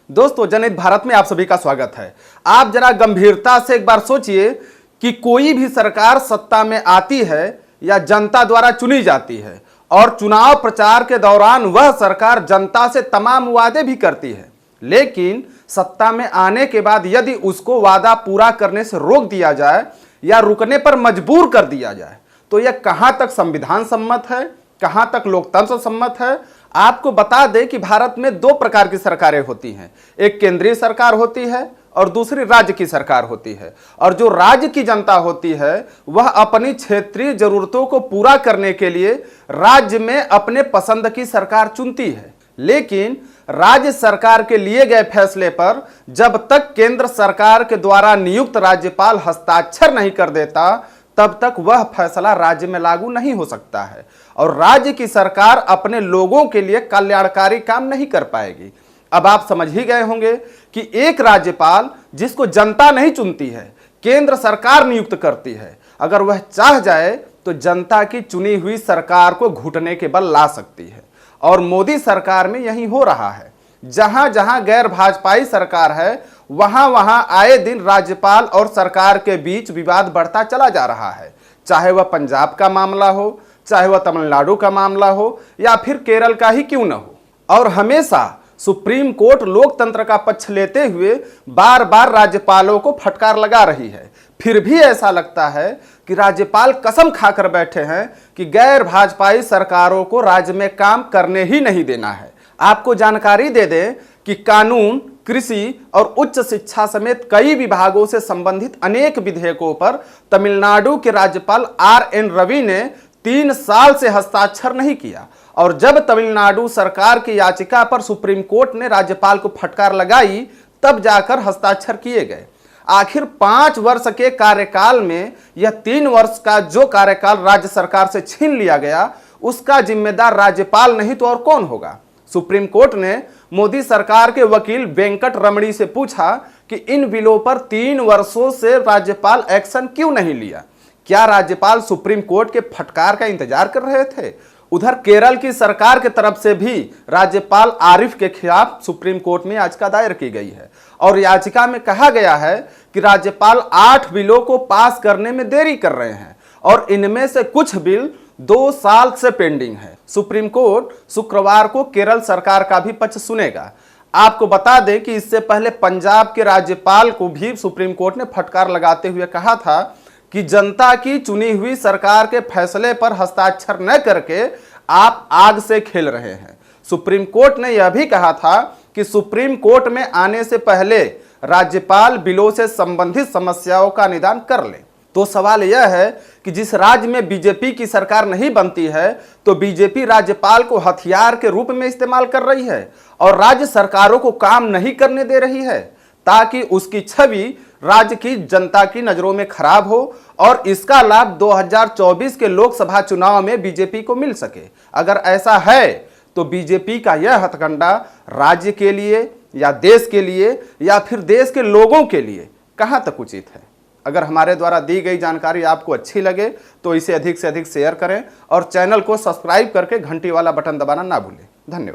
दोस्तों, जनहित भारत में आप सभी का स्वागत है। आप जरा गंभीरता से एक बार सोचिए कि कोई भी सरकार सत्ता में आती है या जनता द्वारा चुनी जाती है और चुनाव प्रचार के दौरान वह सरकार जनता से तमाम वादे भी करती है, लेकिन सत्ता में आने के बाद यदि उसको वादा पूरा करने से रोक दिया जाए या रुकने पर मजबूर कर दिया जाए तो यह कहां तक संविधान सम्मत है, कहां तक लोकतंत्र सम्मत है। आपको बता दें कि भारत में दो प्रकार की सरकारें होती हैं, एक केंद्रीय सरकार होती है और दूसरी राज्य की सरकार होती है। और जो राज्य की जनता होती है वह अपनी क्षेत्रीय जरूरतों को पूरा करने के लिए राज्य में अपने पसंद की सरकार चुनती है, लेकिन राज्य सरकार के लिए गए फैसले पर जब तक केंद्र सरकार के द्वारा नियुक्त राज्यपाल हस्ताक्षर नहीं कर देता तब तक वह फैसला राज्य में लागू नहीं हो सकता है और राज्य की सरकार अपने लोगों के लिए कल्याणकारी काम नहीं कर पाएगी। अब आप समझ ही गए होंगे कि एक राज्यपाल जिसको जनता नहीं चुनती है, केंद्र सरकार नियुक्त करती है, अगर वह चाह जाए तो जनता की चुनी हुई सरकार को घुटने के बल ला सकती है। और मोदी सरकार में यही हो रहा है। जहां जहां गैर भाजपाई सरकार है वहां वहां आए दिन राज्यपाल और सरकार के बीच विवाद बढ़ता चला जा रहा है, चाहे वह पंजाब का मामला हो, चाहे वह तमिलनाडु का मामला हो या फिर केरल का ही क्यों न हो। और हमेशा सुप्रीम कोर्ट लोकतंत्र का पक्ष लेते हुए बार बार राज्यपालों को फटकार लगा रही है। फिर भी ऐसा लगता है कि राज्यपाल कसम खाकर बैठे हैं कि गैर भाजपाई सरकारों को राज्य में काम करने ही नहीं देना है। आपको जानकारी दे दें कि कानून, कृषि और उच्च शिक्षा समेत कई विभागों से संबंधित अनेक विधेयकों पर तमिलनाडु के राज्यपाल आर.एन. रवि ने 3 साल से हस्ताक्षर नहीं किया और जब तमिलनाडु सरकार की याचिका पर सुप्रीम कोर्ट ने राज्यपाल को फटकार लगाई तब जाकर हस्ताक्षर किए गए। आखिर 5 वर्ष के कार्यकाल में यह 3 वर्ष का जो कार्यकाल राज्य सरकार से छीन लिया गया उसका जिम्मेदार राज्यपाल नहीं तो और कौन होगा। सुप्रीम कोर्ट ने मोदी सरकार के वकील वेंकट रमणी से पूछा कि इन बिलों पर 3 वर्षों से राज्यपाल एक्शन क्यों नहीं लिया। क्या राज्यपाल सुप्रीम कोर्ट के फटकार का इंतजार कर रहे थे। उधर केरल की सरकार की तरफ से भी राज्यपाल आरिफ के खिलाफ सुप्रीम कोर्ट में याचिका दायर की गई है और याचिका में कहा गया है कि राज्यपाल 8 बिलों को पास करने में देरी कर रहे हैं और इनमें से कुछ बिल 2 साल से पेंडिंग है। सुप्रीम कोर्ट शुक्रवार को केरल सरकार का भी पक्ष सुनेगा। आपको बता दें कि इससे पहले पंजाब के राज्यपाल को भी सुप्रीम कोर्ट ने फटकार लगाते हुए कहा था कि जनता की चुनी हुई सरकार के फैसले पर हस्ताक्षर न करके आप आग से खेल रहे हैं। सुप्रीम कोर्ट ने यह भी कहा था कि सुप्रीम कोर्ट में आने से पहले राज्यपाल बिलों से संबंधित समस्याओं का निदान कर ले। तो सवाल यह है कि जिस राज्य में बीजेपी की सरकार नहीं बनती है तो बीजेपी राज्यपाल को हथियार के रूप में इस्तेमाल कर रही है और राज्य सरकारों को काम नहीं करने दे रही है ताकि उसकी छवि राज्य की जनता की नजरों में खराब हो और इसका लाभ 2024 के लोकसभा चुनाव में बीजेपी को मिल सके। अगर ऐसा है तो बीजेपी का यह हथकंडा राज्य के लिए या देश के लिए या फिर देश के लोगों के लिए कहां तक उचित है। अगर हमारे द्वारा दी गई जानकारी आपको अच्छी लगे तो इसे अधिक से अधिक शेयर करें और चैनल को सब्सक्राइब करके घंटी वाला बटन दबाना ना भूलें। धन्यवाद।